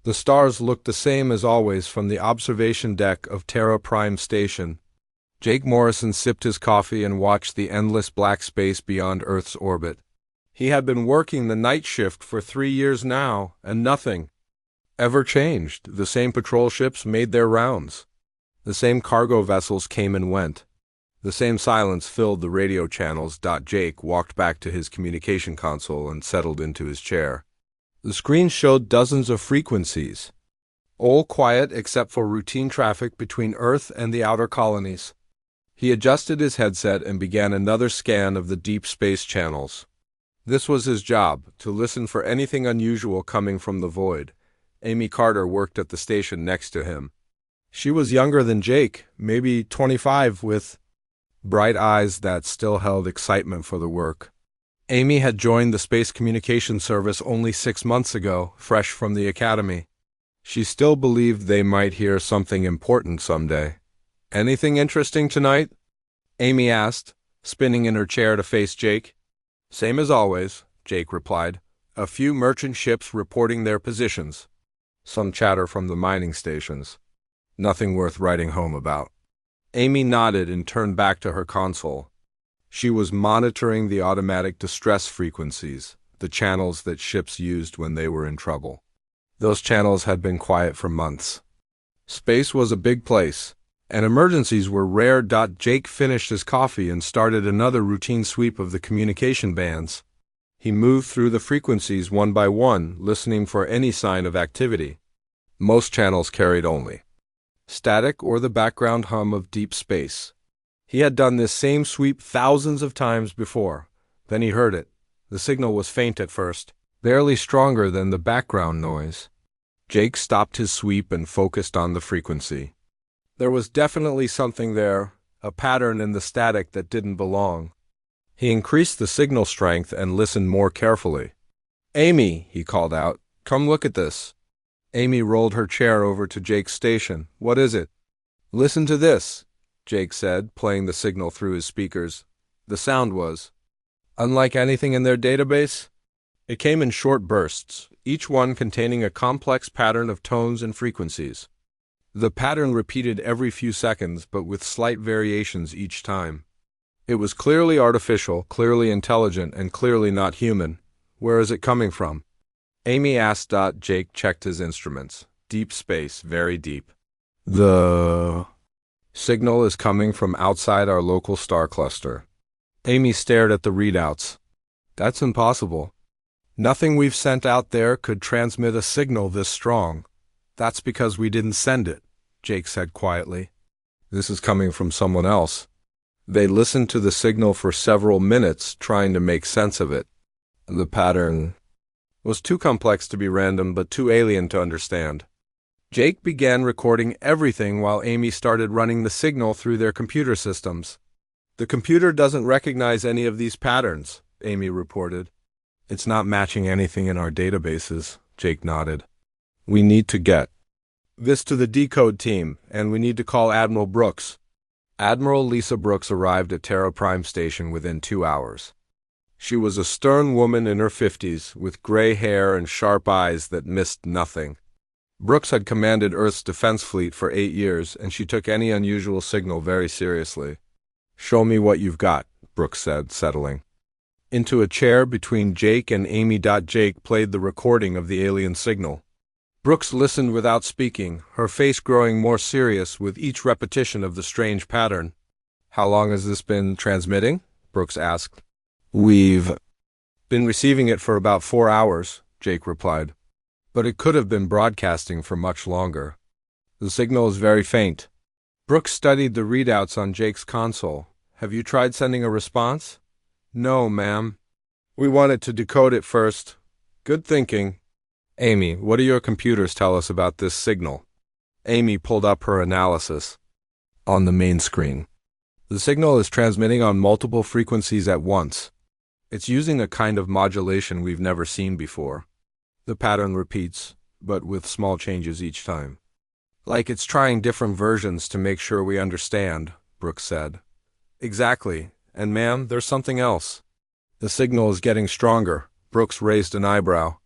The stars looked the same as always from the observation deck of Terra Prime Station. Jake Morrison sipped his coffee and watched the endless black space beyond Earth's orbit. He had been working the night shift for 3 years now, and nothing ever changed. The same patrol ships made their rounds. The same cargo vessels came and went. The same silence filled the radio channels. Jake walked back to his communication console and settled into his chair. The screen showed dozens of frequencies, all quiet except for routine traffic between Earth and the outer colonies. He adjusted his headset and began another scan of the deep space channels. This was his job, to listen for anything unusual coming from the void. Amy Carter worked at the station next to him. She was younger than Jake, maybe 25, with bright eyes that still held excitement for the work. Amy had joined the Space Communication Service only 6 months ago, fresh from the academy. She still believed they might hear something important someday. "Anything interesting tonight?" Amy asked, spinning in her chair to face Jake. "Same as always," Jake replied. "A few merchant ships reporting their positions. Some chatter from the mining stations. Nothing worth writing home about." Amy nodded and turned back to her console. She was monitoring the automatic distress frequencies, the channels that ships used when they were in trouble. Those channels had been quiet for months. Space was a big place, and emergencies were rare. Jake finished his coffee and started another routine sweep of the communication bands. He moved through the frequencies one by one, listening for any sign of activity. Most channels carried only static or the background hum of deep space. He had done this same sweep thousands of times before. Then he heard it. The signal was faint at first, barely stronger than the background noise. Jake stopped his sweep and focused on the frequency. There was definitely something there, a pattern in the static that didn't belong. He increased the signal strength and listened more carefully. "Amy," he called out, "come look at this." Amy rolled her chair over to Jake's station. "What is it?" "Listen to this," Jake said, playing the signal through his speakers. The sound was unlike anything in their database. It came in short bursts, each one containing a complex pattern of tones and frequencies. The pattern repeated every few seconds, but with slight variations each time. It was clearly artificial, clearly intelligent, and clearly not human. "Where is it coming from?" Amy asked. Jake checked his instruments. "Deep space, very deep. The signal is coming from outside our local star cluster." Amy stared at the readouts. "That's impossible. Nothing we've sent out there could transmit a signal this strong." "That's because we didn't send it," Jake said quietly. "This is coming from someone else." They listened to the signal for several minutes, trying to make sense of it. The pattern was too complex to be random, but too alien to understand. Jake began recording everything while Amy started running the signal through their computer systems. "The computer doesn't recognize any of these patterns," Amy reported. "It's not matching anything in our databases," Jake nodded. "We need to get this to the decode team, and we need to call Admiral Brooks." Admiral Lisa Brooks arrived at Terra Prime Station within 2 hours. She was a stern woman in her 50s, with gray hair and sharp eyes that missed nothing. Brooks had commanded Earth's defense fleet for 8 years, and she took any unusual signal very seriously. "Show me what you've got," Brooks said, settling into a chair between Jake and Amy. Jake played the recording of the alien signal. Brooks listened without speaking, her face growing more serious with each repetition of the strange pattern. "How long has this been transmitting?" Brooks asked. "We've been receiving it for about 4 hours, Jake replied. "But it could have been broadcasting for much longer. The signal is very faint." Brooks studied the readouts on Jake's console. "Have you tried sending a response?" "No, ma'am. We wanted to decode it first." "Good thinking." "Amy, what do your computers tell us about this signal?" Amy pulled up her analysis. On the main screen, "The signal is transmitting on multiple frequencies at once. It's using a kind of modulation we've never seen before. The pattern repeats, but with small changes each time. Like it's trying different versions to make sure we understand," Brooks said. "Exactly. And ma'am, there's something else. The signal is getting stronger." Brooks raised an eyebrow.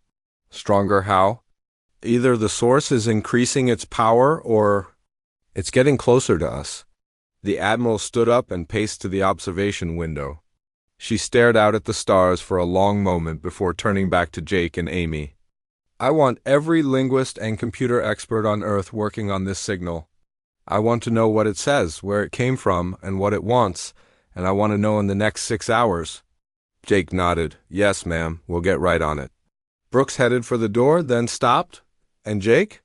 "Stronger how?" Either the source is increasing its power or it's getting closer to us. The Admiral stood up and paced to the observation window. She stared out at the stars for a long moment before turning back to Jake and Amy. I want every linguist and computer expert on Earth working on this signal. I want to know what it says, where it came from, and what it wants, and I want to know in the next 6 hours. Jake nodded. Yes, ma'am, we'll get right on it. Brooks headed for the door, then stopped. And Jake?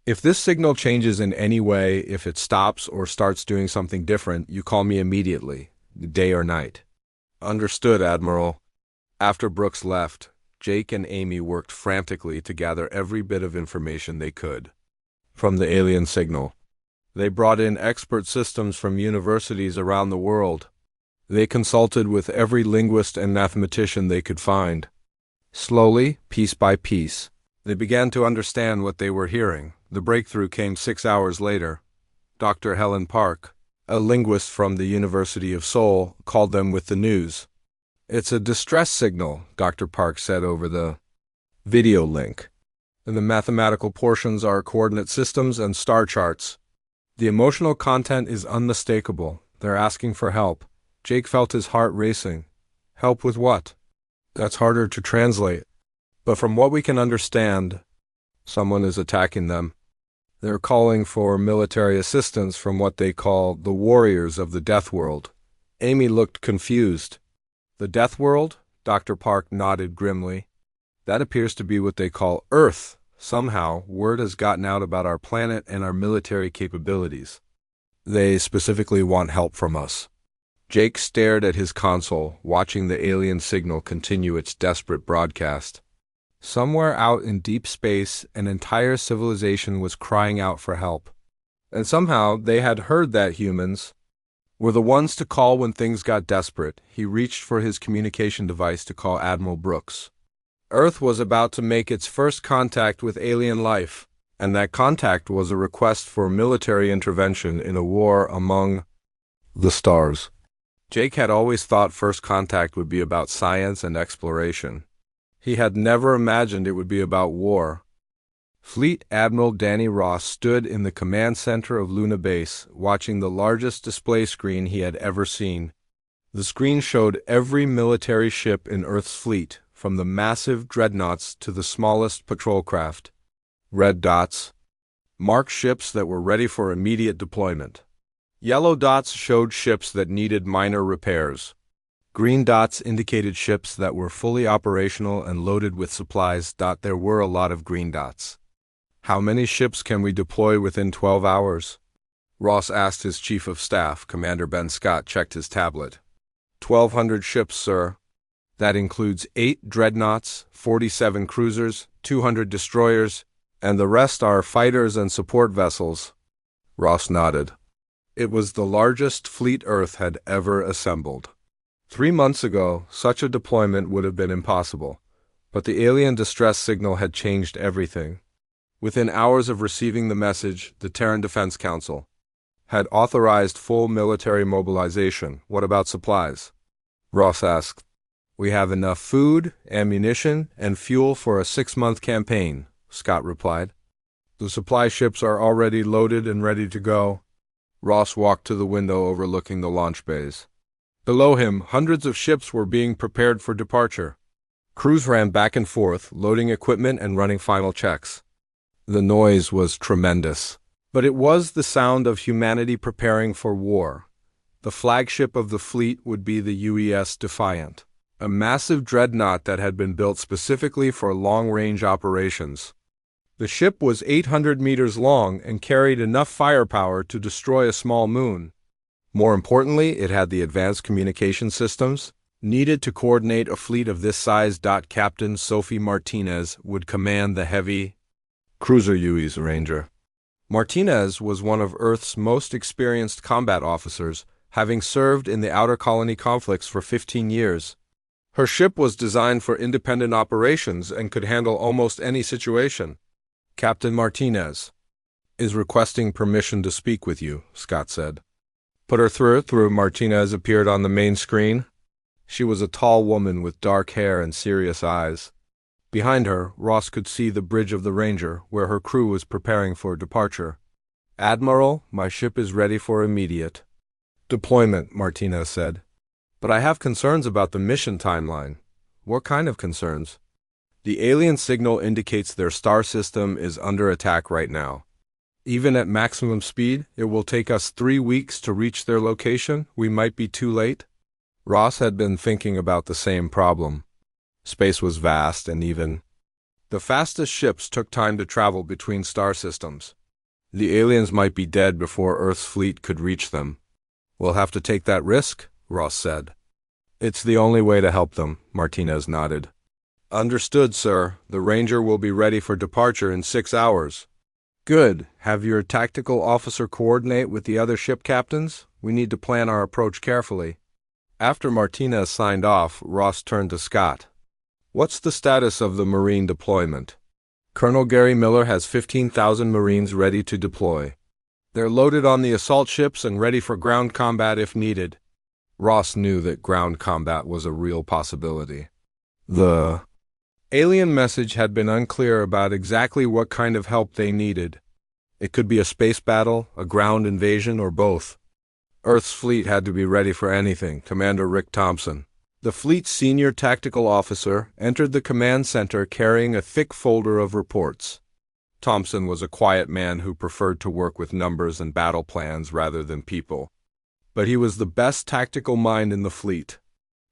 If this signal changes in any way, if it stops or starts doing something different, you call me immediately, day or night. Understood, Admiral. After Brooks left, Jake and Amy worked frantically to gather every bit of information they could from the alien signal. They brought in expert systems from universities around the world. They consulted with every linguist and mathematician they could find. Slowly, piece by piece, they began to understand what they were hearing. The breakthrough came 6 hours later. Dr. Helen Park, a linguist from the University of Seoul, called them with the news. It's a distress signal, Dr. Park said over the video link. The mathematical portions are coordinate systems and star charts. The emotional content is unmistakable. They're asking for help. Jake felt his heart racing. Help with what? That's harder to translate. But from what we can understand, someone is attacking them. They're calling for military assistance from what they call the warriors of the Deathworld. Amy looked confused. The Deathworld? Dr. Park nodded grimly. That appears to be what they call Earth. Somehow, word has gotten out about our planet and our military capabilities. They specifically want help from us. Jake stared at his console, watching the alien signal continue its desperate broadcast. Somewhere out in deep space, an entire civilization was crying out for help. And somehow they had heard that humans were the ones to call when things got desperate. He reached for his communication device to call Admiral Brooks. Earth was about to make its first contact with alien life, and that contact was a request for military intervention in a war among the stars. Jake had always thought first contact would be about science and exploration. He had never imagined it would be about war. Fleet Admiral Danny Ross stood in the command center of Luna Base, watching the largest display screen he had ever seen. The screen showed every military ship in Earth's fleet, from the massive dreadnoughts to the smallest patrol craft. Red dots marked ships that were ready for immediate deployment. Yellow dots showed ships that needed minor repairs. Green dots indicated ships that were fully operational and loaded with supplies. There were a lot of green dots. How many ships can we deploy within 12 hours? Ross asked his chief of staff. Commander Ben Scott checked his tablet. 1,200 ships, sir. That includes 8 dreadnoughts, 47 cruisers, 200 destroyers, and the rest are fighters and support vessels. Ross nodded. It was the largest fleet Earth had ever assembled. 3 months ago, such a deployment would have been impossible, but the alien distress signal had changed everything. Within hours of receiving the message, the Terran Defense Council had authorized full military mobilization. What about supplies? Ross asked. We have enough food, ammunition, and fuel for a 6-month campaign, Scott replied. The supply ships are already loaded and ready to go. Ross walked to the window overlooking the launch bays. Below him, hundreds of ships were being prepared for departure. Crews ran back and forth, loading equipment and running final checks. The noise was tremendous, but it was the sound of humanity preparing for war. The flagship of the fleet would be the UES Defiant, a massive dreadnought that had been built specifically for long-range operations. The ship was 800 meters long and carried enough firepower to destroy a small moon. More importantly, it had the advanced communication systems needed to coordinate a fleet of this size. Captain Sophie Martinez would command the heavy cruiser UES Ranger. Martinez was one of Earth's most experienced combat officers, having served in the Outer Colony conflicts for 15 years. Her ship was designed for independent operations and could handle almost any situation. Captain Martinez is requesting permission to speak with you, Scott said. Put her through. Martinez appeared on the main screen. She was a tall woman with dark hair and serious eyes. Behind her, Ross could see the bridge of the Ranger, where her crew was preparing for departure. "Admiral, my ship is ready for immediate deployment," Martinez said. "But I have concerns about the mission timeline." "What kind of concerns?" "The alien signal indicates their star system is under attack right now. Even at maximum speed, it will take us 3 weeks to reach their location. We might be too late." Ross had been thinking about the same problem. Space was vast and even the fastest ships took time to travel between star systems. The aliens might be dead before Earth's fleet could reach them. "We'll have to take that risk," Ross said. "It's the only way to help them," Martinez nodded. "Understood, sir. The Ranger will be ready for departure in 6 hours." "Good. Have your tactical officer coordinate with the other ship captains. We need to plan our approach carefully." After Martinez signed off, Ross turned to Scott. "What's the status of the Marine deployment?" "Colonel Gary Miller has 15,000 Marines ready to deploy. They're loaded on the assault ships and ready for ground combat if needed." Ross knew that ground combat was a real possibility. The alien message had been unclear about exactly what kind of help they needed. It could be a space battle, a ground invasion, or both. Earth's fleet had to be ready for anything, Commander Rick Thompson, the fleet's senior tactical officer, entered the command center carrying a thick folder of reports. Thompson was a quiet man who preferred to work with numbers and battle plans rather than people. But he was the best tactical mind in the fleet.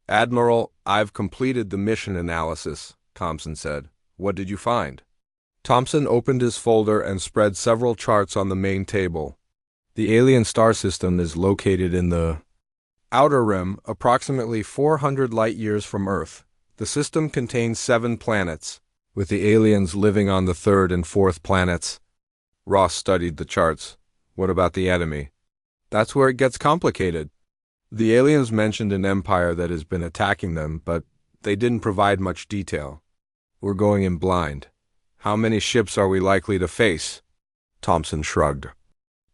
"Admiral, I've completed the mission analysis," Thompson said. "What did you find?" Thompson opened his folder and spread several charts on the main table. "The alien star system is located in the outer rim, approximately 400 light-years from Earth. The system contains 7 planets, with the aliens living on the 3rd and 4th planets." Ross studied the charts. "What about the enemy?" "That's where it gets complicated. The aliens mentioned an empire that has been attacking them, but they didn't provide much detail. We're going in blind. How many ships are we likely to face?" Thompson shrugged.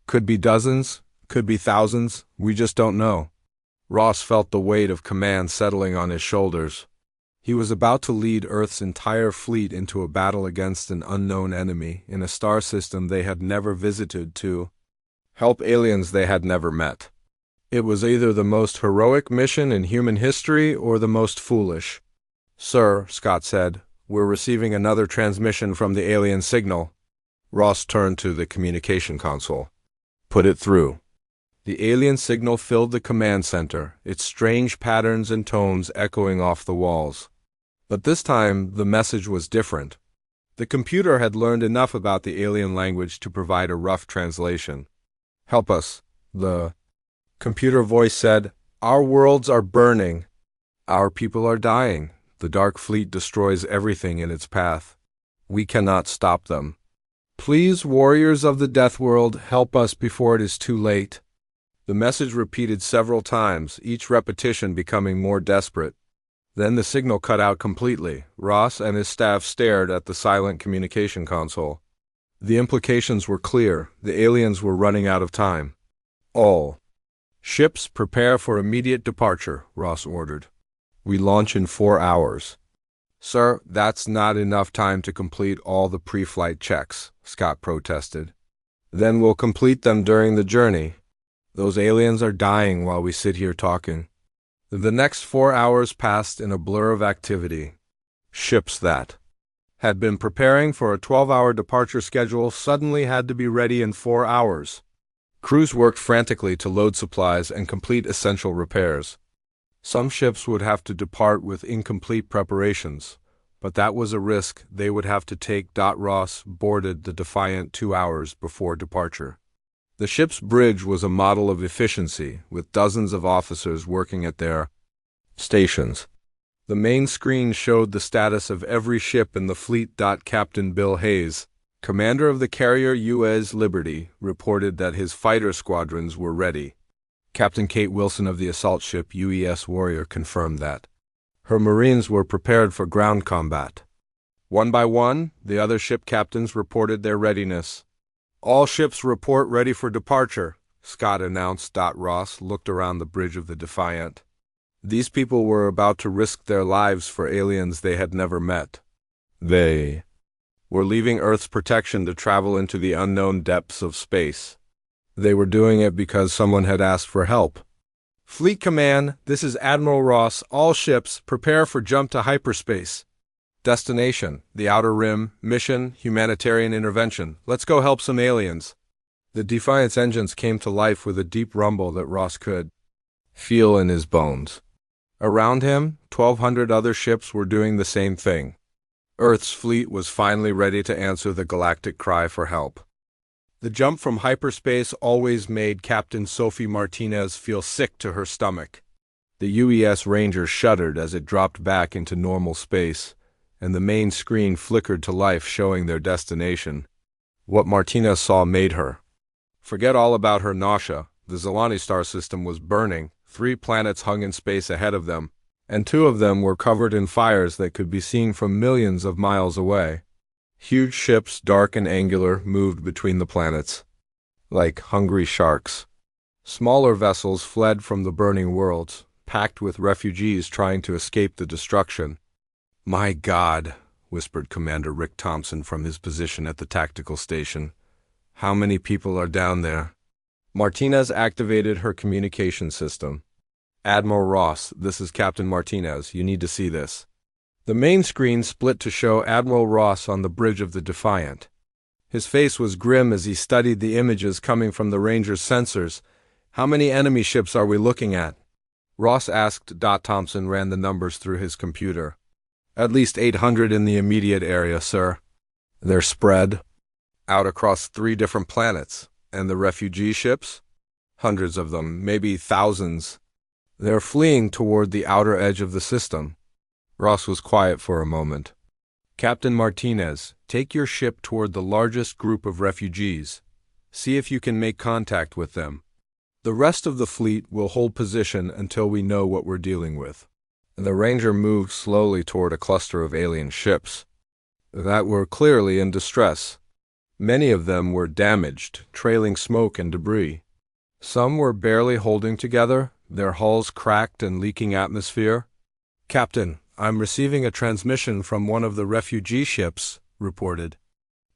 "Could be dozens, could be thousands, we just don't know." Ross felt the weight of command settling on his shoulders. He was about to lead Earth's entire fleet into a battle against an unknown enemy in a star system they had never visited, to help aliens they had never met. It was either the most heroic mission in human history or the most foolish. "Sir," Scott said, "we're receiving another transmission from the alien signal." Ross turned to the communication console. "Put it through." The alien signal filled the command center, its strange patterns and tones echoing off the walls. But this time, the message was different. The computer had learned enough about the alien language to provide a rough translation. "Help us," the computer voice said. "Our worlds are burning. Our people are dying. The Dark Fleet destroys everything in its path. We cannot stop them. Please, warriors of the Deathworld, help us before it is too late." The message repeated several times, each repetition becoming more desperate. Then the signal cut out completely. Ross and his staff stared at the silent communication console. The implications were clear. The aliens were running out of time. "All ships prepare for immediate departure," Ross ordered. "We launch in 4 hours." "Sir, that's not enough time to complete all the pre-flight checks," Scott protested. "Then we'll complete them during the journey. Those aliens are dying while we sit here talking." The next 4 hours passed in a blur of activity. Ships that had been preparing for a 12-hour departure schedule suddenly had to be ready in 4 hours. Crews worked frantically to load supplies and complete essential repairs. Some ships would have to depart with incomplete preparations, but that was a risk they would have to take. Ross boarded the Defiant 2 hours before departure. The ship's bridge was a model of efficiency, with dozens of officers working at their stations. The main screen showed the status of every ship in the fleet. Captain Bill Hayes, commander of the carrier U.S. Liberty, reported that his fighter squadrons were ready. Captain Kate Wilson of the assault ship UES Warrior confirmed that her Marines were prepared for ground combat. One by one, the other ship captains reported their readiness. "All ships report ready for departure," Scott announced. Ross looked around the bridge of the Defiant. These people were about to risk their lives for aliens they had never met. They were leaving Earth's protection to travel into the unknown depths of space. They were doing it because someone had asked for help. Fleet Command, this is Admiral Ross. All ships, prepare for jump to hyperspace. Destination, the Outer Rim. Mission, humanitarian intervention. Let's go help some aliens. The Defiant's engines came to life with a deep rumble that Ross could feel in his bones. Around him, 1,200 other ships were doing the same thing. Earth's fleet was finally ready to answer the galactic cry for help. The jump from hyperspace always made Captain Sophie Martinez feel sick to her stomach. The UES Ranger shuddered as it dropped back into normal space, and the main screen flickered to life showing their destination. What Martinez saw made her forget all about her nausea. The Zilani star system was burning, 3 planets hung in space ahead of them, and 2 of them were covered in fires that could be seen from millions of miles away. Huge ships, dark and angular, moved between the planets, like hungry sharks. Smaller vessels fled from the burning worlds, packed with refugees trying to escape the destruction. "My God," whispered Commander Rick Thompson from his position at the tactical station. "How many people are down there?" Martinez activated her communication system. "Admiral Ross, this is Captain Martinez. You need to see this." The main screen split to show Admiral Ross on the bridge of the Defiant. His face was grim as he studied the images coming from the Ranger's sensors. "How many enemy ships are we looking at?" Ross asked. Thompson ran the numbers through his computer. "At least 800 in the immediate area, sir. They're spread out across 3 different planets. And the refugee ships? Hundreds of them, maybe thousands. They're fleeing toward the outer edge of the system." Ross was quiet for a moment. "Captain Martinez, take your ship toward the largest group of refugees. See if you can make contact with them. The rest of the fleet will hold position until we know what we're dealing with." The Ranger moved slowly toward a cluster of alien ships that were clearly in distress. Many of them were damaged, trailing smoke and debris. Some were barely holding together, their hulls cracked and leaking atmosphere. "Captain, I'm receiving a transmission from one of the refugee ships," reported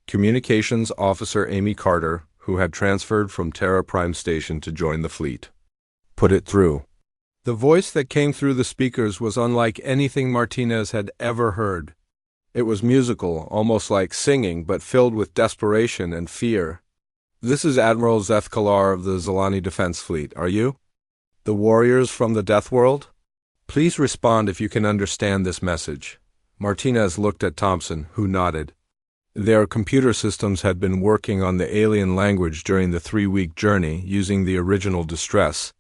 Communications Officer Amy Carter, who had transferred from Terra Prime Station to join the fleet. "Put it through." The voice that came through the speakers was unlike anything Martinez had ever heard. It was musical, almost like singing, but filled with desperation and fear. "This is Admiral Zeth Kalar of the Zilani Defense Fleet. Are you the warriors from the Deathworld? Please respond if you can understand this message." Martinez looked at Thompson, who nodded. Their computer systems had been working on the alien language during the 3-week journey, using the original distress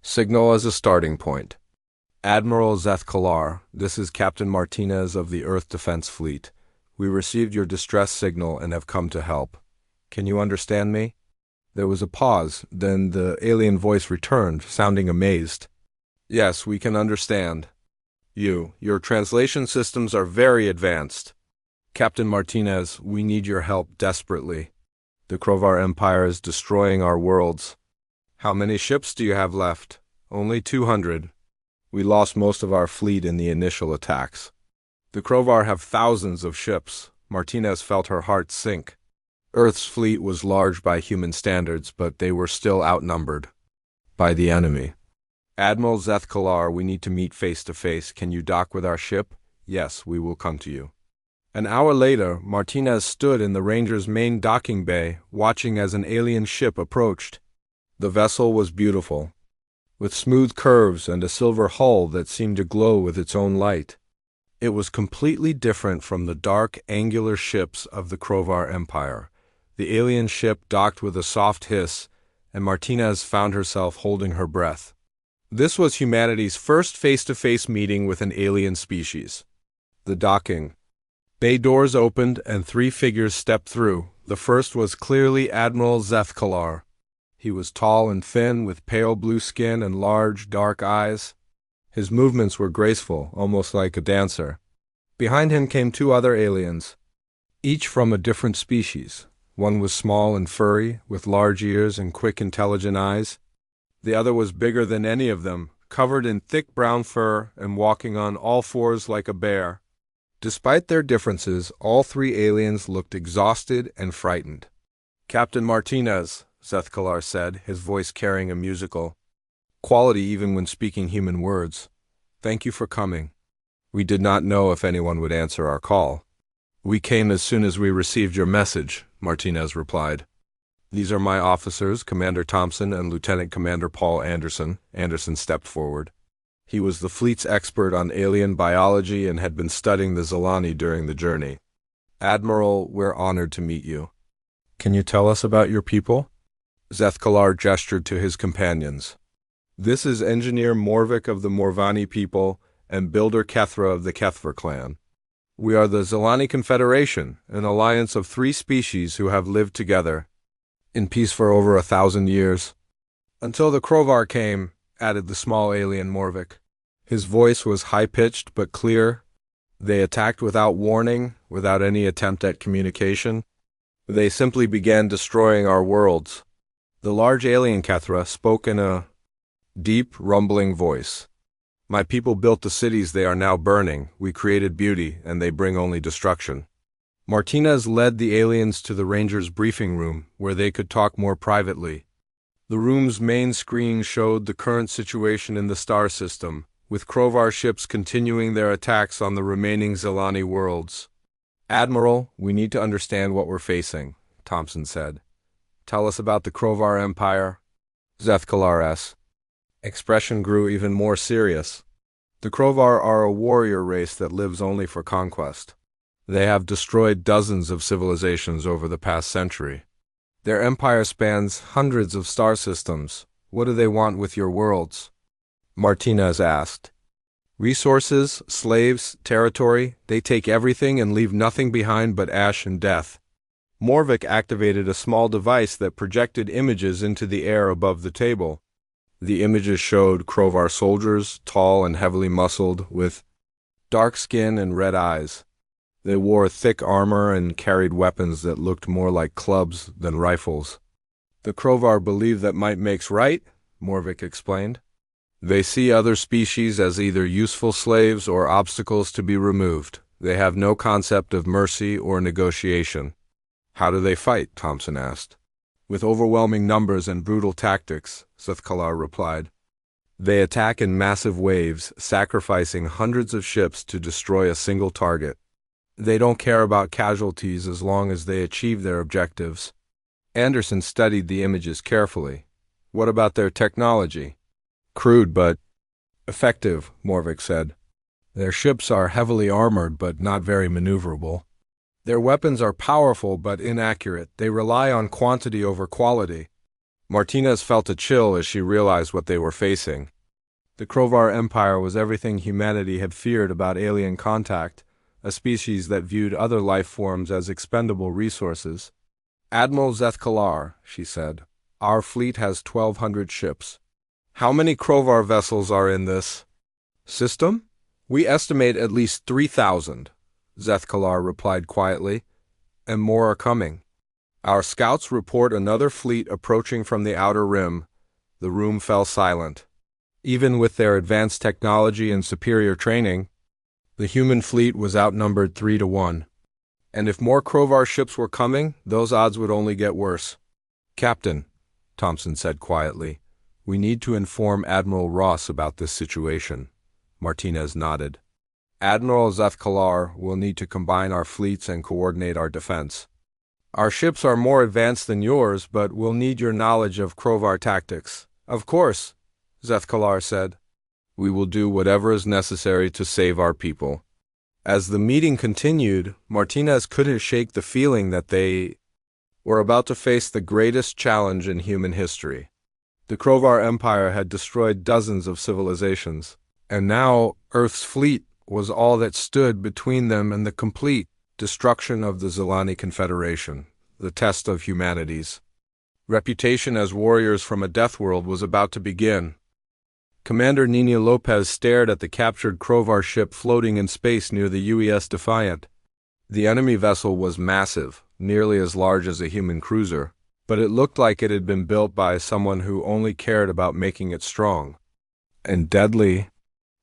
signal as a starting point. "Admiral Zeth Kalar, this is Captain Martinez of the Earth Defense Fleet. We received your distress signal and have come to help. Can you understand me?" There was a pause, then the alien voice returned, sounding amazed. "Yes, we can understand. Your translation systems are very advanced. Captain Martinez, we need your help desperately. The Krovar Empire is destroying our worlds." "How many ships do you have left?" "Only 200. We lost most of our fleet in the initial attacks." "The Krovar have thousands of ships." Martinez felt her heart sink. Earth's fleet was large by human standards, but they were still outnumbered by the enemy. "Admiral Zeth Kalar, we need to meet face to face. Can you dock with our ship?" "Yes, we will come to you." An hour later, Martinez stood in the Ranger's main docking bay, watching as an alien ship approached. The vessel was beautiful, with smooth curves and a silver hull that seemed to glow with its own light. It was completely different from the dark, angular ships of the Krovar Empire. The alien ship docked with a soft hiss, and Martinez found herself holding her breath. This was humanity's first face-to-face meeting with an alien species. The docking bay doors opened and 3 figures stepped through. The first was clearly Admiral Zeth Kalar. He was tall and thin, with pale blue skin and large, dark eyes. His movements were graceful, almost like a dancer. Behind him came 2 other aliens, each from a different species. One was small and furry, with large ears and quick, intelligent eyes. The other was bigger than any of them, covered in thick brown fur and walking on all 4s like a bear. Despite their differences, all three aliens looked exhausted and frightened. "Captain Martinez," Zethkalar said, his voice carrying a musical quality even when speaking human words. "Thank you for coming. We did not know if anyone would answer our call." "We came as soon as we received your message," Martinez replied. "These are my officers, Commander Thompson and Lieutenant Commander Paul Anderson." Anderson stepped forward. He was the fleet's expert on alien biology and had been studying the Zilani during the journey. "Admiral, we're honored to meet you. Can you tell us about your people?" Zethkalar gestured to his companions. "This is Engineer Morvik of the Morvani people and Builder Kethra of the Kethver clan. We are the Zilani Confederation, an alliance of 3 species who have lived together in peace for over 1,000 years. Until the Krovar came," added the small alien Morvik. His voice was high-pitched but clear. "They attacked without warning, without any attempt at communication. They simply began destroying our worlds." The large alien Kethra spoke in a deep, rumbling voice. "My people built the cities they are now burning. We created beauty, and they bring only destruction." Martinez led the aliens to the Rangers' briefing room, where they could talk more privately. The room's main screen showed the current situation in the star system, with Krovar ships continuing their attacks on the remaining Zilani worlds. "Admiral, we need to understand what we're facing," Thompson said. "Tell us about the Krovar Empire." Zethkalar's expression grew even more serious. "The Krovar are a warrior race that lives only for conquest. They have destroyed dozens of civilizations over the past century. Their empire spans hundreds of star systems. What do they want with your worlds?" Martinez asked. "Resources, slaves, territory. They take everything and leave nothing behind but ash and death." Morvik activated a small device that projected images into the air above the table. The images showed Krovar soldiers, tall and heavily muscled, with dark skin and red eyes. They wore thick armor and carried weapons that looked more like clubs than rifles. "The Krovar believe that might makes right," Morvik explained. "They see other species as either useful slaves or obstacles to be removed. They have no concept of mercy or negotiation." "How do they fight?" Thompson asked. "With overwhelming numbers and brutal tactics," Zethkalar replied. "They attack in massive waves, sacrificing hundreds of ships to destroy a single target. They don't care about casualties as long as they achieve their objectives." Anderson studied the images carefully. "What about their technology?" "Crude but effective," Morvik said. "Their ships are heavily armored but not very maneuverable. Their weapons are powerful but inaccurate. They rely on quantity over quality." Martinez felt a chill as she realized what they were facing. The Krovar Empire was everything humanity had feared about alien contact, a species that viewed other life forms as expendable resources. "Admiral Zethkalar," she said, "our fleet has 1,200 ships. How many Krovar vessels are in this system?" "We estimate at least 3,000. Zethkalar replied quietly, "and more are coming. Our scouts report another fleet approaching from the outer rim." The room fell silent. Even with their advanced technology and superior training, the human fleet was outnumbered 3-1. And if more Krovar ships were coming, those odds would only get worse. "Captain," Thompson said quietly, "we need to inform Admiral Ross about this situation." Martinez nodded. "Admiral Zethkalar will need to combine our fleets and coordinate our defense. Our ships are more advanced than yours, but we'll need your knowledge of Krovar tactics." "Of course," Zethkalar said. "We will do whatever is necessary to save our people." As the meeting continued, Martinez couldn't shake the feeling that they were about to face the greatest challenge in human history. The Krovar Empire had destroyed dozens of civilizations, and now Earth's fleet was all that stood between them and the complete destruction of the Zilani Confederation, the test of humanity's reputation as warriors from a Deathworld was about to begin. Commander Nina Lopez stared at the captured Krovar ship floating in space near the UES Defiant. The enemy vessel was massive, nearly as large as a human cruiser, but it looked like it had been built by someone who only cared about making it strong and deadly.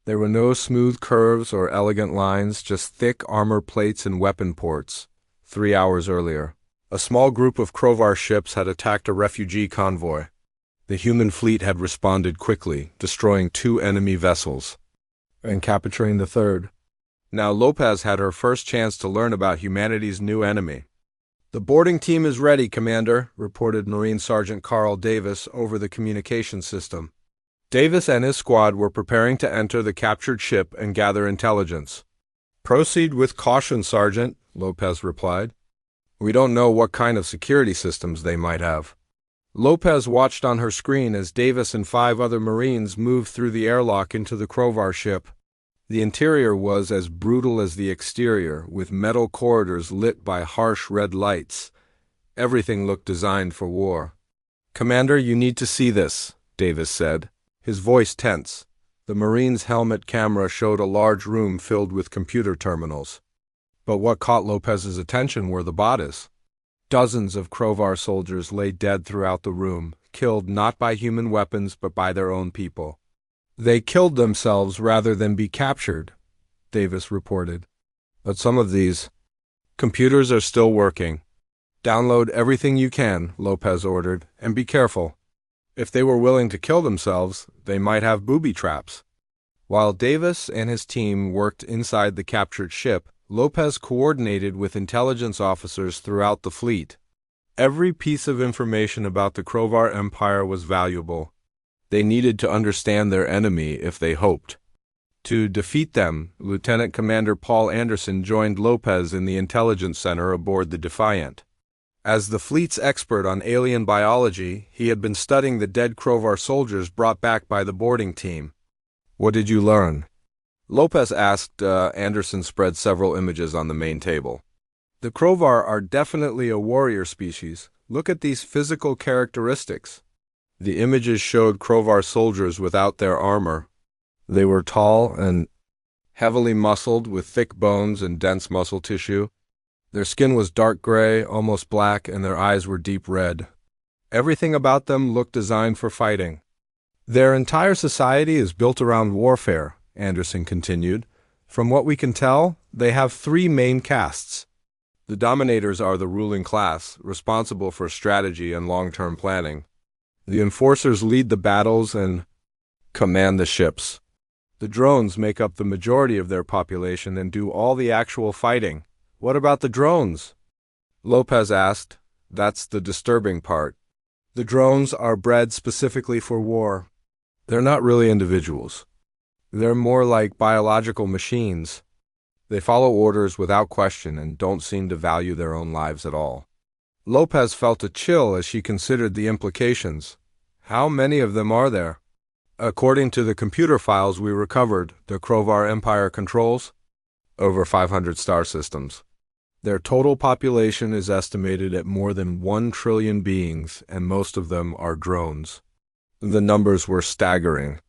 There were no smooth curves or elegant lines, just thick armor plates and weapon ports. 3 hours earlier, a small group of Krovar ships had attacked a refugee convoy. The human fleet had responded quickly, destroying 2 enemy vessels and capturing the third. Now Lopez had her first chance to learn about humanity's new enemy. "The boarding team is ready, Commander," reported Marine Sergeant Carl Davis over the communication system. Davis and his squad were preparing to enter the captured ship and gather intelligence. "Proceed with caution, Sergeant," Lopez replied. "We don't know what kind of security systems they might have." Lopez watched on her screen as Davis and 5 other Marines moved through the airlock into the Krovar ship. The interior was as brutal as the exterior, with metal corridors lit by harsh red lights. Everything looked designed for war. "Commander, you need to see this," Davis said, his voice tense. The Marine's helmet camera showed a large room filled with computer terminals. But what caught Lopez's attention were the bodies. Dozens of Krovar soldiers lay dead throughout the room, killed not by human weapons but by their own people. "They killed themselves rather than be captured," Davis reported. "But some of these computers are still working. Download everything you can," Lopez ordered, "and be careful. If they were willing to kill themselves, they might have booby traps." While Davis and his team worked inside the captured ship, Lopez coordinated with intelligence officers throughout the fleet. Every piece of information about the Krovar Empire was valuable. They needed to understand their enemy if they hoped to defeat them. Lieutenant Commander Paul Anderson joined Lopez in the intelligence center aboard the Defiant. As the fleet's expert on alien biology, he had been studying the dead Krovar soldiers brought back by the boarding team. "What did you learn?" Lopez asked. Anderson spread several images on the main table. "The Krovar are definitely a warrior species. Look at these physical characteristics." The images showed Krovar soldiers without their armor. They were tall and heavily muscled, with thick bones and dense muscle tissue. Their skin was dark gray, almost black, and their eyes were deep red. Everything about them looked designed for fighting. "Their entire society is built around warfare," Anderson continued. "From what we can tell, they have 3 main castes. The Dominators are the ruling class, responsible for strategy and long-term planning. The Enforcers lead the battles and command the ships. The drones make up the majority of their population and do all the actual fighting." "What about the drones?" Lopez asked. "That's the disturbing part. The drones are bred specifically for war. They're not really individuals. They're more like biological machines. They follow orders without question and don't seem to value their own lives at all." Lopez felt a chill as she considered the implications. How many of them are there? According to the computer files we recovered, the Krovar Empire controls over 500 star systems. Their total population is estimated at more than 1 trillion beings, and most of them are drones. The numbers were staggering.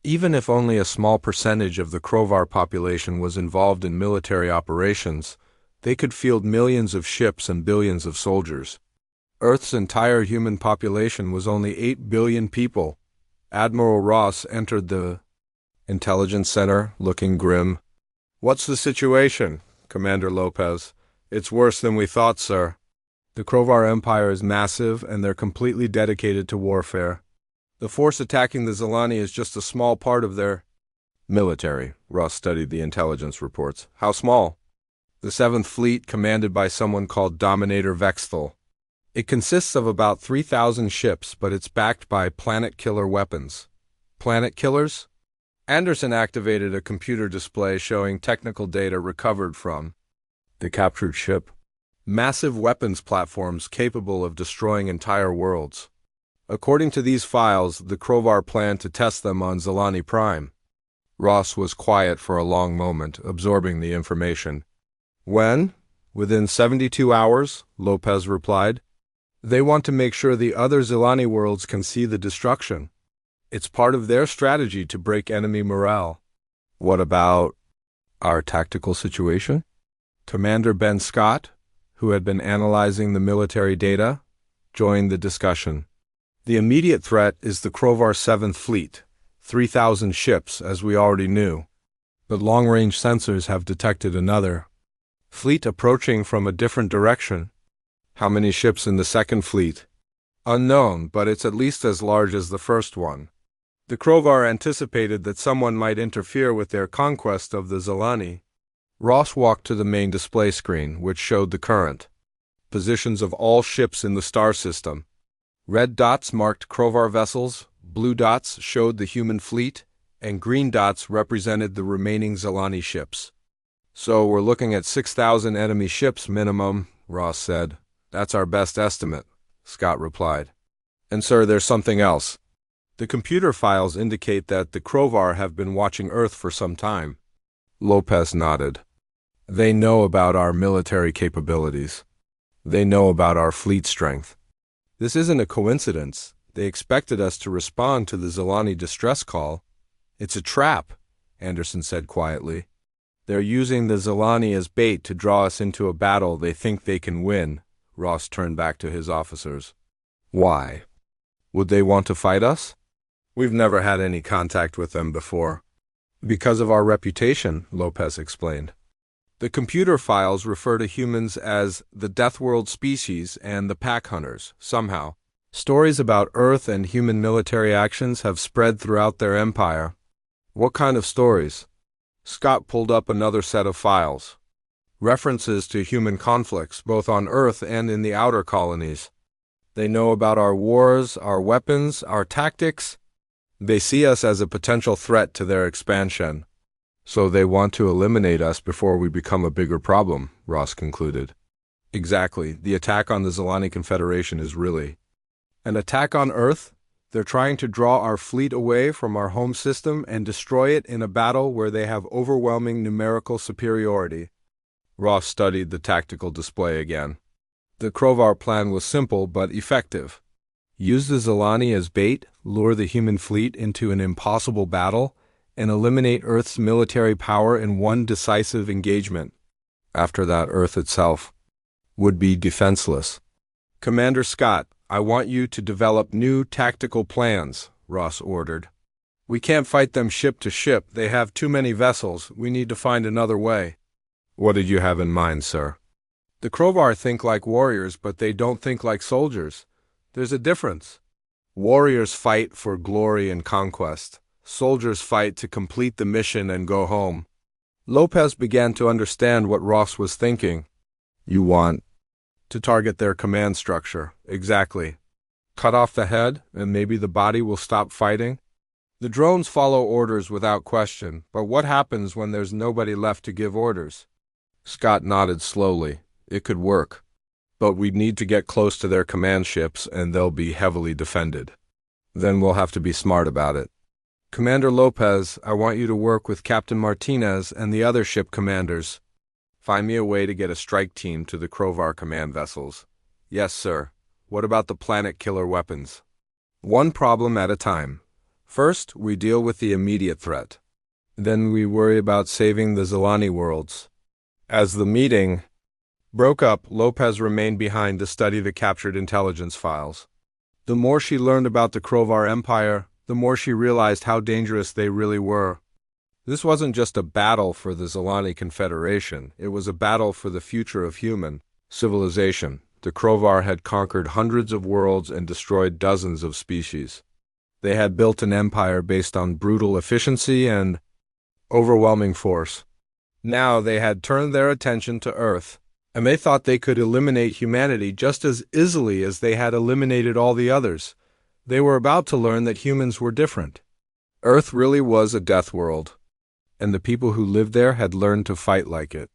Even if only a small percentage of the Krovar population was involved in military operations, they could field millions of ships and billions of soldiers. Earth's entire human population was only 8 billion people. Admiral Ross entered the intelligence center, looking grim. "What's the situation, Commander Lopez?" "It's worse than we thought, sir. The Krovar Empire is massive, and they're completely dedicated to warfare. The force attacking the Zelani is just a small part of their military." Ross studied the intelligence reports. "How small?" "The 7th Fleet, commanded by someone called Dominator Vexthal. It consists of about 3,000 ships, but it's backed by planet-killer weapons." "Planet killers?" Anderson activated a computer display showing technical data recovered from the captured ship. Massive weapons platforms capable of destroying entire worlds. According to these files, the Krovar planned to test them on Zelani Prime. Ross was quiet for a long moment, absorbing the information. "When?" "Within 72 hours, Lopez replied. "They want to make sure the other Zelani worlds can see the destruction. It's part of their strategy to break enemy morale." "What about our tactical situation?" Commander Ben Scott, who had been analyzing the military data, joined the discussion. "The immediate threat is the Krovar 7th Fleet. 3,000 ships, as we already knew. But long-range sensors have detected another fleet approaching from a different direction. How many ships in the second fleet? Unknown, but it's at least as large as the first one. The Krovar anticipated that someone might interfere with their conquest of the Zilani. Ross walked to the main display screen, which showed the current positions of all ships in the star system. Red dots marked Krovar vessels, blue dots showed the human fleet, and green dots represented the remaining Zilani ships. So we're looking at 6,000 enemy ships minimum, Ross said. That's our best estimate, Scott replied. And sir, there's something else. The computer files indicate that the Krovar have been watching Earth for some time. Lopez nodded. They know about our military capabilities. They know about our fleet strength. This isn't a coincidence. They expected us to respond to the Zilani distress call. It's a trap, Anderson said quietly. They're using the Zilani as bait to draw us into a battle they think they can win. Ross turned back to his officers. Why? Would they want to fight us? We've never had any contact with them before. Because of our reputation, Lopez explained. The computer files refer to humans as the Deathworld species and the pack hunters, somehow. Stories about Earth and human military actions have spread throughout their empire. What kind of stories? Scott pulled up another set of files. References to human conflicts, both on Earth and in the outer colonies. They know about our wars, our weapons, our tactics. They see us as a potential threat to their expansion. So they want to eliminate us before we become a bigger problem, Ross concluded. Exactly. The attack on the Zilani Confederation is really an attack on Earth. They're trying to draw our fleet away from our home system and destroy it in a battle where they have overwhelming numerical superiority. Ross studied the tactical display again. The Krovar plan was simple but effective. Use the Zilani as bait, lure the human fleet into an impossible battle, and eliminate Earth's military power in one decisive engagement. After that, Earth itself would be defenseless. Commander Scott, I want you to develop new tactical plans, Ross ordered. We can't fight them ship to ship. They have too many vessels. We need to find another way. What did you have in mind, sir? The Krovar think like warriors, but they don't think like soldiers. There's a difference. Warriors fight for glory and conquest. Soldiers fight to complete the mission and go home. Lopez began to understand what Ross was thinking. You want to target their command structure. Exactly. Cut off the head, and maybe the body will stop fighting. The drones follow orders without question, but what happens when there's nobody left to give orders? Scott nodded slowly. It could work. But we'd need to get close to their command ships, and they'll be heavily defended. Then we'll have to be smart about it. Commander Lopez, I want you to work with Captain Martinez and the other ship commanders. Find me a way to get a strike team to the Krovar command vessels. Yes, sir. What about the planet killer weapons? One problem at a time. First, we deal with the immediate threat. Then we worry about saving the Zilani worlds. As the meeting broke up, Lopez remained behind to study the captured intelligence files. The more she learned about the Krovar Empire, the more she realized how dangerous they really were. This wasn't just a battle for the Zilani Confederation, it was a battle for the future of human civilization. The Krovar had conquered hundreds of worlds and destroyed dozens of species. They had built an empire based on brutal efficiency and overwhelming force. Now they had turned their attention to Earth, and they thought they could eliminate humanity just as easily as they had eliminated all the others. They were about to learn that humans were different. Earth really was a death world, and the people who lived there had learned to fight like it.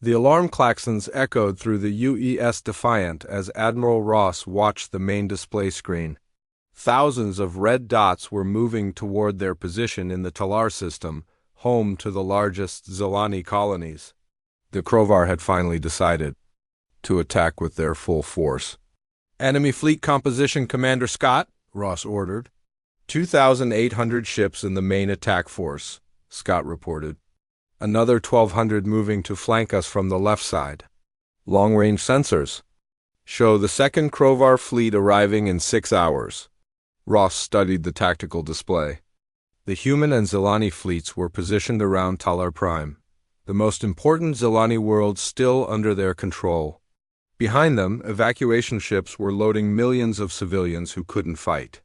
The alarm klaxons echoed through the UES Defiant as Admiral Ross watched the main display screen. Thousands of red dots were moving toward their position in the Talar system, home to the largest Zilani colonies. The Krovar had finally decided to attack with their full force. Enemy fleet composition, Commander Scott, Ross ordered. 2,800 ships in the main attack force, Scott reported. Another 1,200 moving to flank us from the left side. Long-range sensors show the second Krovar fleet arriving in 6 hours. Ross studied the tactical display. The human and Zilani fleets were positioned around Talar Prime, the most important Zilani world still under their control. Behind them, evacuation ships were loading millions of civilians who couldn't fight.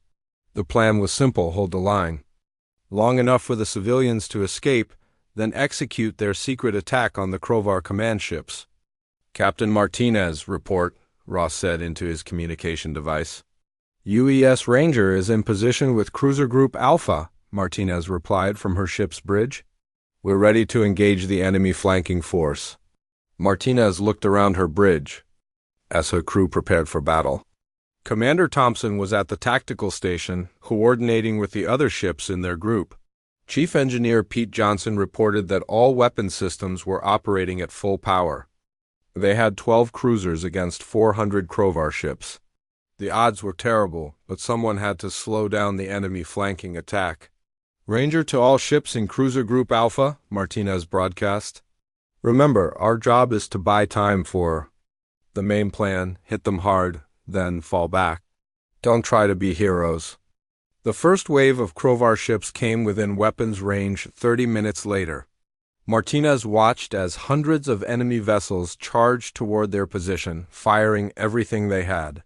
The plan was simple: hold the line long enough for the civilians to escape, then execute their secret attack on the Krovar command ships. "Captain Martinez, report," Ross said into his communication device. "UES Ranger is in position with Cruiser Group Alpha," Martinez replied from her ship's bridge. "We're ready to engage the enemy flanking force." Martinez looked around her bridge as her crew prepared for battle. Commander Thompson was at the tactical station, coordinating with the other ships in their group. Chief Engineer Pete Johnson reported that all weapon systems were operating at full power. They had 12 cruisers against 400 Krovar ships. The odds were terrible, but someone had to slow down the enemy flanking attack. "Ranger to all ships in Cruiser Group Alpha," Martinez broadcast. "Remember, our job is to buy time for the main plan, hit them hard, then fall back. Don't try to be heroes." The first wave of Krovar ships came within weapons range 30 minutes later. Martinez watched as hundreds of enemy vessels charged toward their position, firing everything they had.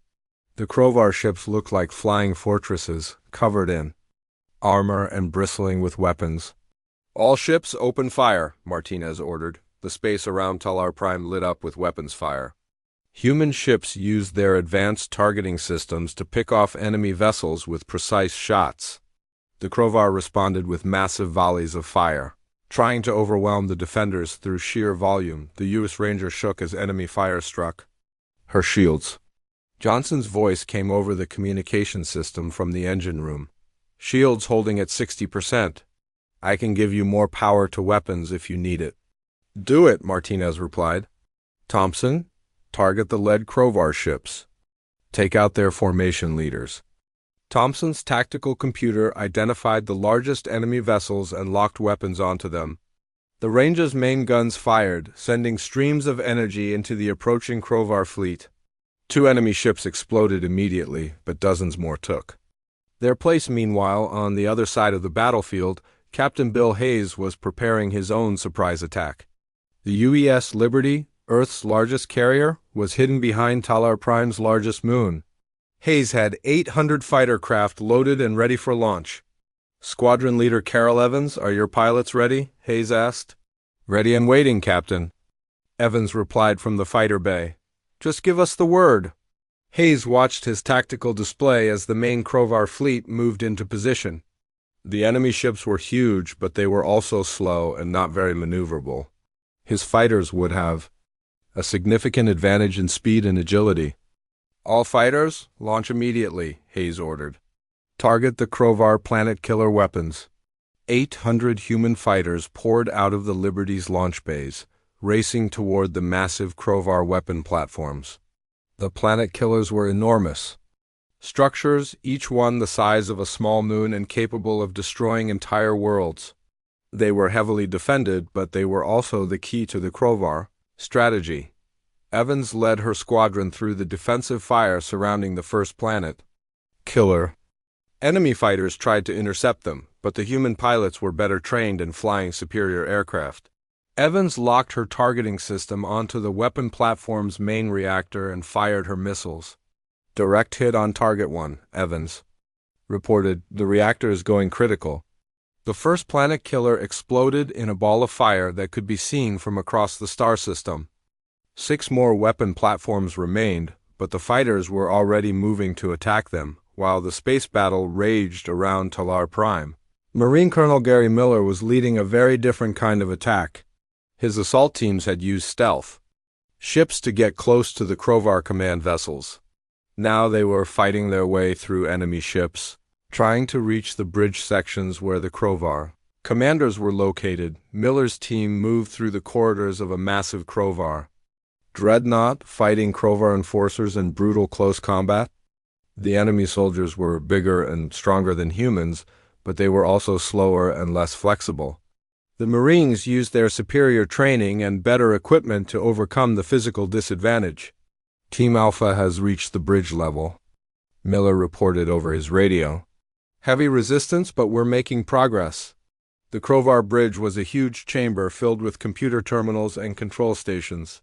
The Krovar ships looked like flying fortresses, covered in armor and bristling with weapons. "All ships open fire," Martinez ordered. The space around Talar Prime lit up with weapons fire. Human ships used their advanced targeting systems to pick off enemy vessels with precise shots. The Krovar responded with massive volleys of fire, trying to overwhelm the defenders through sheer volume. The U.S. Ranger shook as enemy fire struck her shields. Johnson's voice came over the communication system from the engine room. "Shields holding at 60%. I can give you more power to weapons if you need it." "Do it," Martinez replied. "Thompson, target the lead Krovar ships. Take out their formation leaders." Thompson's tactical computer identified the largest enemy vessels and locked weapons onto them. The Ranger's main guns fired, sending streams of energy into the approaching Krovar fleet. 2 enemy ships exploded immediately, but dozens more took their place. Meanwhile, on the other side of the battlefield, Captain Bill Hayes was preparing his own surprise attack. The UES Liberty, Earth's largest carrier, was hidden behind Talar Prime's largest moon. Hayes had 800 fighter craft loaded and ready for launch. "Squadron Leader Carol Evans, are your pilots ready?" Hayes asked. "Ready and waiting, Captain," Evans replied from the fighter bay. "Just give us the word." Hayes watched his tactical display as the main Krovar fleet moved into position. The enemy ships were huge, but they were also slow and not very maneuverable. His fighters would have a significant advantage in speed and agility. "All fighters, launch immediately," Hayes ordered. "Target the Krovar planet killer weapons." 800 human fighters poured out of the Liberty's launch bays, racing toward the massive Krovar weapon platforms. The planet killers were enormous. Structures, each one the size of a small moon and capable of destroying entire worlds. They were heavily defended, but they were also the key to the Krovar strategy. Evans led her squadron through the defensive fire surrounding the first planet killer. Enemy fighters tried to intercept them, but the human pilots were better trained in flying superior aircraft. Evans locked her targeting system onto the weapon platform's main reactor and fired her missiles. "Direct hit on target 1, Evans reported. The reactor is going critical." The first planet killer exploded in a ball of fire that could be seen from across the star system. 6 more weapon platforms remained, but the fighters were already moving to attack them, while the space battle raged around Talar Prime. Marine Colonel Gary Miller was leading a very different kind of attack. His assault teams had used stealth ships to get close to the Krovar command vessels. Now they were fighting their way through enemy ships, trying to reach the bridge sections where the Krovar commanders were located. Miller's team moved through the corridors of a massive Krovar dreadnought, fighting Krovar enforcers in brutal close combat. The enemy soldiers were bigger and stronger than humans, but they were also slower and less flexible. The Marines used their superior training and better equipment to overcome the physical disadvantage. "Team Alpha has reached the bridge level," Miller reported over his radio. Heavy resistance, but we're making progress. The Krovar Bridge was a huge chamber filled with computer terminals and control stations.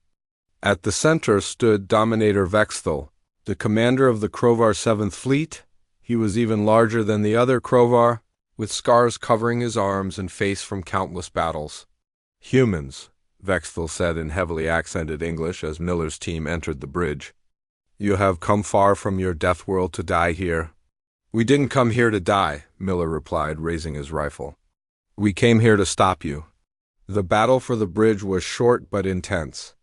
At the center stood Dominator Vexthal, the commander of the Krovar 7th Fleet. He was even larger than the other Krovar, with scars covering his arms and face from countless battles. "Humans," Vexthal said in heavily accented English as Miller's team entered the bridge. "You have come far from your Deathworld to die here." "We didn't come here to die," Miller replied, raising his rifle. "We came here to stop you." The battle for the bridge was short but intense.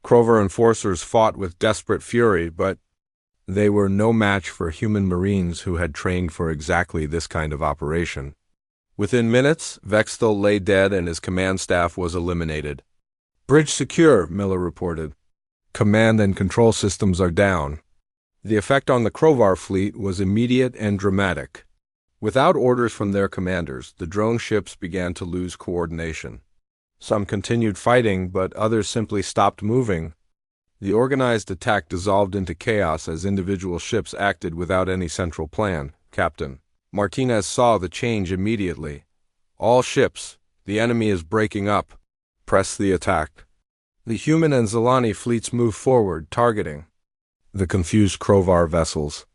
Krovar enforcers fought with desperate fury, but they were no match for human Marines who had trained for exactly this kind of operation. Within minutes, Vexthal lay dead and his command staff was eliminated. "Bridge secure," Miller reported. "Command and control systems are down." The effect on the Krovar fleet was immediate and dramatic. Without orders from their commanders, the drone ships began to lose coordination. Some continued fighting, but others simply stopped moving. The organized attack dissolved into chaos as individual ships acted without any central plan. Captain Martinez saw the change immediately. "All ships, the enemy is breaking up. Press the attack." The human and Zilani fleets moved forward, targeting the confused Krovar vessels.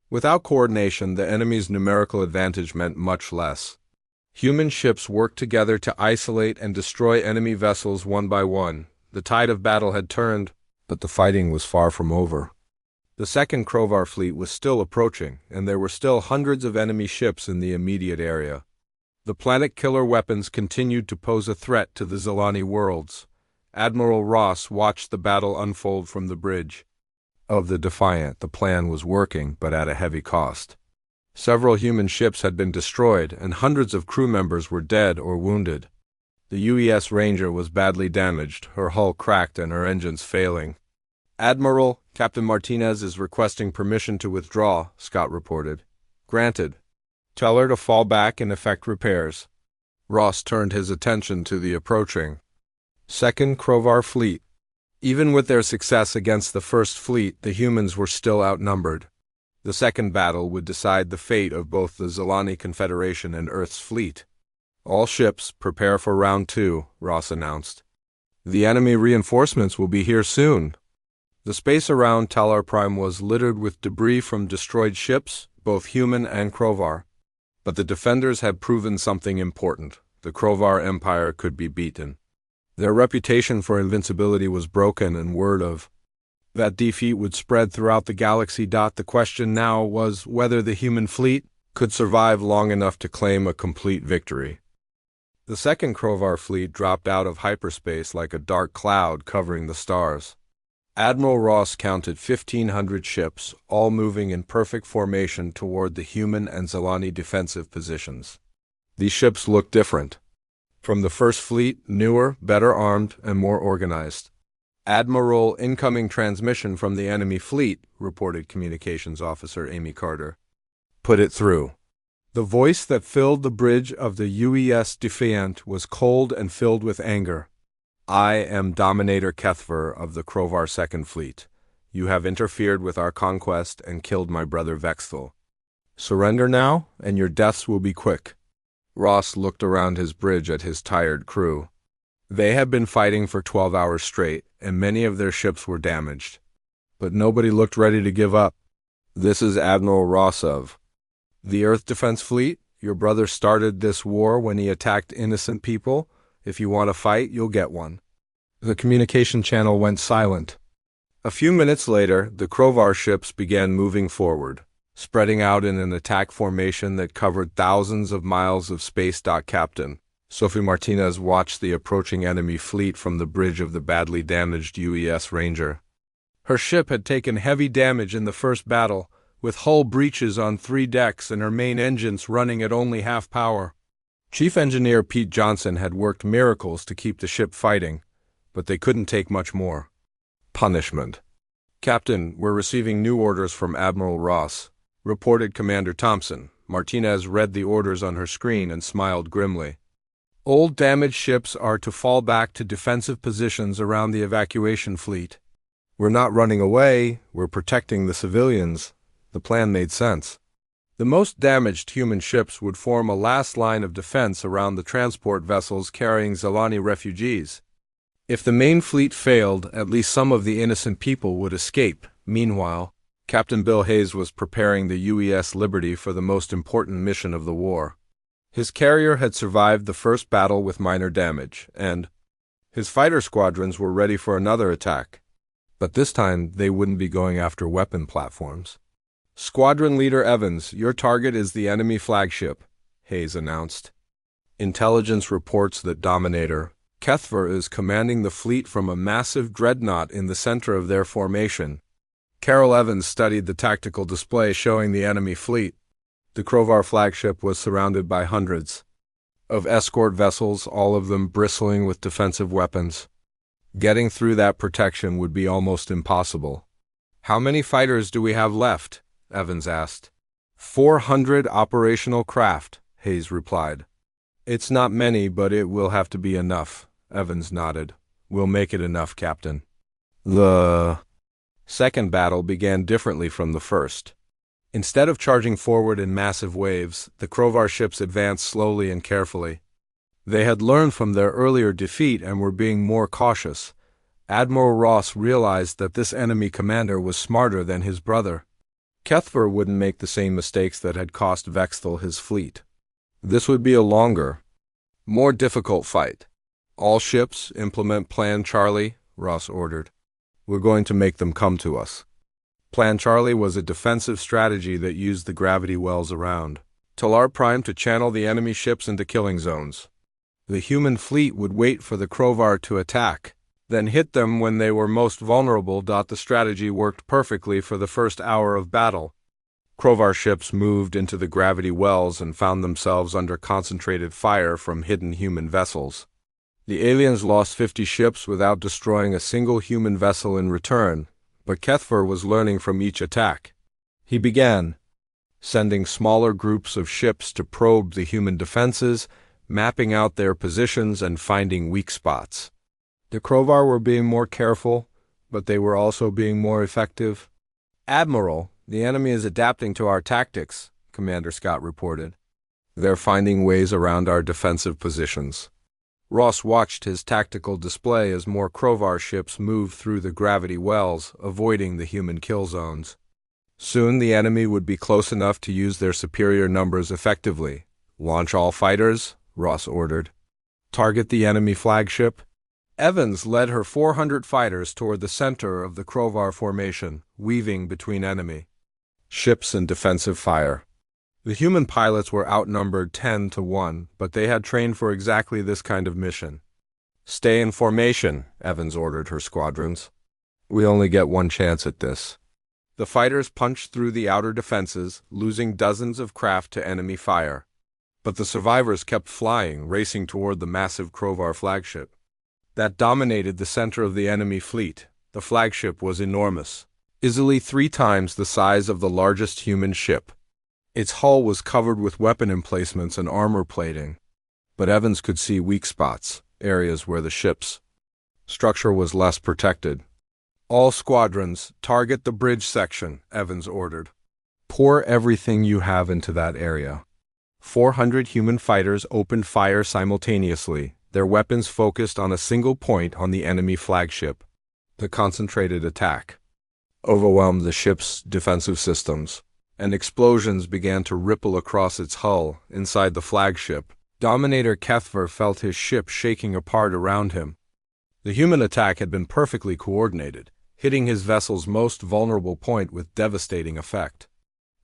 Without coordination, the enemy's numerical advantage meant much less. Human ships worked together to isolate and destroy enemy vessels one by one. The tide of battle had turned, but the fighting was far from over. The second Krovar fleet was still approaching, and there were still hundreds of enemy ships in the immediate area. The planet-killer weapons continued to pose a threat to the Zilani worlds. Admiral Ross watched the battle unfold from the bridge. Of the Defiant, the plan was working, but at a heavy cost. Several human ships had been destroyed, and hundreds of crew members were dead or wounded. The UES Ranger was badly damaged, her hull cracked and her engines failing. "Admiral, Captain Martinez is requesting permission to withdraw," Scott reported. "Granted. Tell her to fall back and effect repairs." Ross turned his attention to the approaching Second Krovar Fleet. Even with their success against the First Fleet, the humans were still outnumbered. The second battle would decide the fate of both the Zilani Confederation and Earth's fleet. "All ships, prepare for round 2, Ross announced. "The enemy reinforcements will be here soon." The space around Talar Prime was littered with debris from destroyed ships, both human and Krovar. But the defenders had proven something important. The Krovar Empire could be beaten. Their reputation for invincibility was broken, and word of that defeat would spread throughout the galaxy. The question now was whether the human fleet could survive long enough to claim a complete victory. The second Krovar fleet dropped out of hyperspace like a dark cloud covering the stars. Admiral Ross counted 1,500 ships, all moving in perfect formation toward the human and Zilani defensive positions. These ships looked different from the First Fleet, newer, better armed, and more organized. "Admiral, incoming transmission from the enemy fleet," reported Communications Officer Amy Carter. "Put it through." The voice that filled the bridge of the UES Defiant was cold and filled with anger. "I am Dominator Kethver of the Krovar 2nd Fleet. You have interfered with our conquest and killed my brother Vexthal. Surrender now, and your deaths will be quick." Ross looked around his bridge at his tired crew. They had been fighting for 12 hours straight, and many of their ships were damaged. But nobody looked ready to give up. "This is Admiral Ross of the Earth Defense Fleet. Your brother started this war when he attacked innocent people. If you want a fight, you'll get one." The communication channel went silent. A few minutes later, the Krovar ships began moving forward, spreading out in an attack formation that covered thousands of miles of space. Captain Sophie Martinez watched the approaching enemy fleet from the bridge of the badly damaged UES Ranger. Her ship had taken heavy damage in the first battle, with hull breaches on 3 decks and her main engines running at only half power. Chief Engineer Pete Johnson had worked miracles to keep the ship fighting, but they couldn't take much more. Punishment. "Captain, we're receiving new orders from Admiral Ross," reported Commander Thompson. Martinez read the orders on her screen and smiled grimly. "Old damaged ships are to fall back to defensive positions around the evacuation fleet. We're not running away, we're protecting the civilians." The plan made sense. The most damaged human ships would form a last line of defense around the transport vessels carrying Zelani refugees. If the main fleet failed, at least some of the innocent people would escape. Meanwhile, Captain Bill Hayes was preparing the UES Liberty for the most important mission of the war. His carrier had survived the first battle with minor damage, and his fighter squadrons were ready for another attack. But this time, they wouldn't be going after weapon platforms. "Squadron Leader Evans, your target is the enemy flagship," Hayes announced. "Intelligence reports that Dominator Kethver is commanding the fleet from a massive dreadnought in the center of their formation." Carol Evans studied the tactical display showing the enemy fleet. The Krovar flagship was surrounded by hundreds of escort vessels, all of them bristling with defensive weapons. Getting through that protection would be almost impossible. "How many fighters do we have left?" Evans asked. 400 operational craft, Hayes replied. "It's not many, but it will have to be enough," Evans nodded. "We'll make it enough, Captain." The second battle began differently from the first. Instead of charging forward in massive waves, the Krovar ships advanced slowly and carefully. They had learned from their earlier defeat and were being more cautious. Admiral Ross realized that this enemy commander was smarter than his brother. Kethver wouldn't make the same mistakes that had cost Vexthal his fleet. This would be a longer, more difficult fight. "All ships implement Plan Charlie," Ross ordered. "We're going to make them come to us." Plan Charlie was a defensive strategy that used the gravity wells around Talar Prime to channel the enemy ships into killing zones. The human fleet would wait for the Krovar to attack, then hit them when they were most vulnerable. The strategy worked perfectly for the first hour of battle. Krovar ships moved into the gravity wells and found themselves under concentrated fire from hidden human vessels. The aliens lost 50 ships without destroying a single human vessel in return, but Kethver was learning from each attack. He began sending smaller groups of ships to probe the human defenses, mapping out their positions and finding weak spots. The Krovar were being more careful, but they were also being more effective. "Admiral, the enemy is adapting to our tactics," Commander Scott reported. "They're finding ways around our defensive positions." Ross watched his tactical display as more Krovar ships moved through the gravity wells, avoiding the human kill zones. Soon the enemy would be close enough to use their superior numbers effectively. "Launch all fighters," Ross ordered. "Target the enemy flagship." Evans led her 400 fighters toward the center of the Krovar formation, weaving between enemy ships and defensive fire. The human pilots were outnumbered 10-1, but they had trained for exactly this kind of mission. "Stay in formation," Evans ordered her squadrons. "We only get one chance at this." The fighters punched through the outer defenses, losing dozens of craft to enemy fire. But the survivors kept flying, racing toward the massive Krovar flagship that dominated the center of the enemy fleet. The flagship was enormous, easily 3 times the size of the largest human ship. Its hull was covered with weapon emplacements and armor plating, but Evans could see weak spots, areas where the ship's structure was less protected. "All squadrons, target the bridge section," Evans ordered. "Pour everything you have into that area." 400 human fighters opened fire simultaneously, their weapons focused on a single point on the enemy flagship. The concentrated attack overwhelmed the ship's defensive systems, and explosions began to ripple across its hull. Inside the flagship, Dominator Kethver felt his ship shaking apart around him. The human attack had been perfectly coordinated, hitting his vessel's most vulnerable point with devastating effect.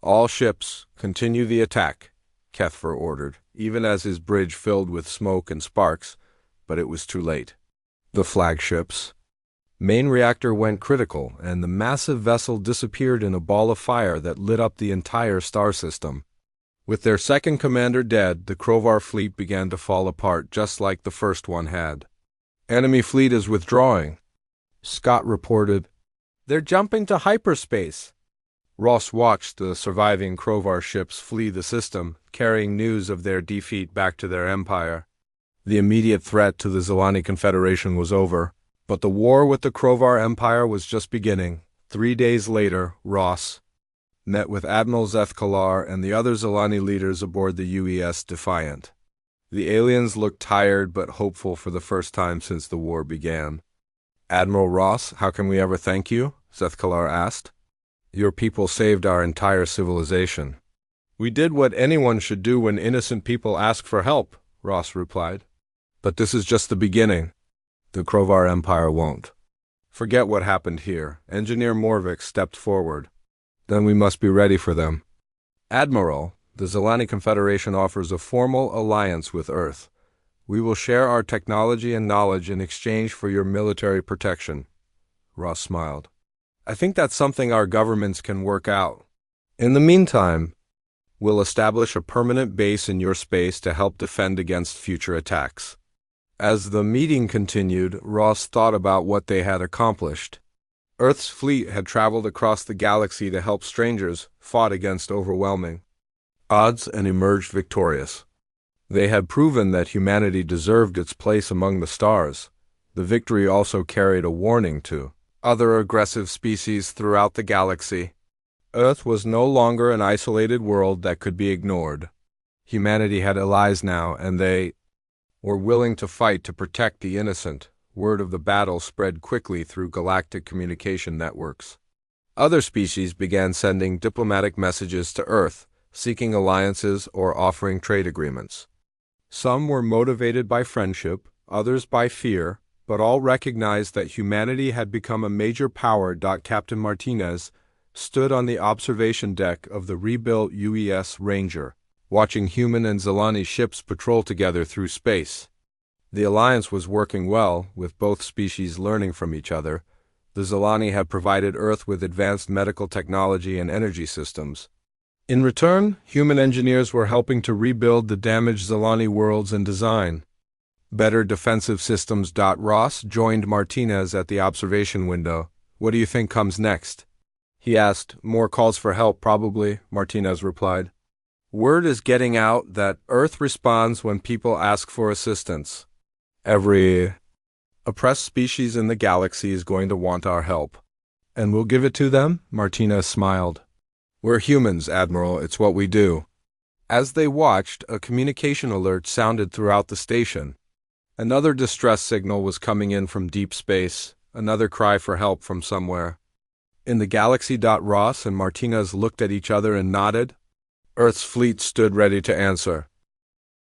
"All ships, continue the attack," Kethver ordered, even as his bridge filled with smoke and sparks, but it was too late. The flagship's main reactor went critical, and the massive vessel disappeared in a ball of fire that lit up the entire star system. With their second commander dead, the Krovar fleet began to fall apart just like the first one had. "Enemy fleet is withdrawing," Scott reported. "They're jumping to hyperspace." Ross watched the surviving Krovar ships flee the system, carrying news of their defeat back to their empire. The immediate threat to the Zelani Confederation was over, but the war with the Krovar Empire was just beginning. 3 days later, Ross met with Admiral Zethkalar and the other Zalani leaders aboard the UES Defiant. The aliens looked tired but hopeful for the first time since the war began. "Admiral Ross, how can we ever thank you?" Zethkalar asked. "Your people saved our entire civilization." "We did what anyone should do when innocent people ask for help," Ross replied. "But this is just the beginning. The Krovar Empire won't. Forget what happened here." Engineer Morvik stepped forward. "Then we must be ready for them. Admiral, the Zalani Confederation offers a formal alliance with Earth. We will share our technology and knowledge in exchange for your military protection." Ross smiled. "I think that's something our governments can work out. In the meantime, we'll establish a permanent base in your space to help defend against future attacks." As the meeting continued, Ross thought about what they had accomplished. Earth's fleet had traveled across the galaxy to help strangers, fought against overwhelming odds, and emerged victorious. They had proven that humanity deserved its place among the stars. The victory also carried a warning to other aggressive species throughout the galaxy. Earth was no longer an isolated world that could be ignored. Humanity had allies now, and they were willing to fight to protect the innocent. Word of the battle spread quickly through galactic communication networks. Other species began sending diplomatic messages to Earth, seeking alliances or offering trade agreements. Some were motivated by friendship, others by fear, but all recognized that humanity had become a major power. Captain Martinez stood on the observation deck of the rebuilt UES Ranger, watching human and Zalani ships patrol together through space. The alliance was working well, with both species learning from each other. The Zalani had provided Earth with advanced medical technology and energy systems. In return, human engineers were helping to rebuild the damaged Zalani worlds and design better defensive systems. Ross joined Martinez at the observation window. "What do you think comes next?" he asked. "More calls for help, probably," Martinez replied. "Word is getting out that Earth responds when people ask for assistance. Every oppressed species in the galaxy is going to want our help. And we'll give it to them?" Martinez smiled. "We're humans, Admiral. It's what we do." As they watched, a communication alert sounded throughout the station. Another distress signal was coming in from deep space, another cry for help from somewhere in the galaxy. Ross and Martinez looked at each other and nodded. Earth's fleet stood ready to answer.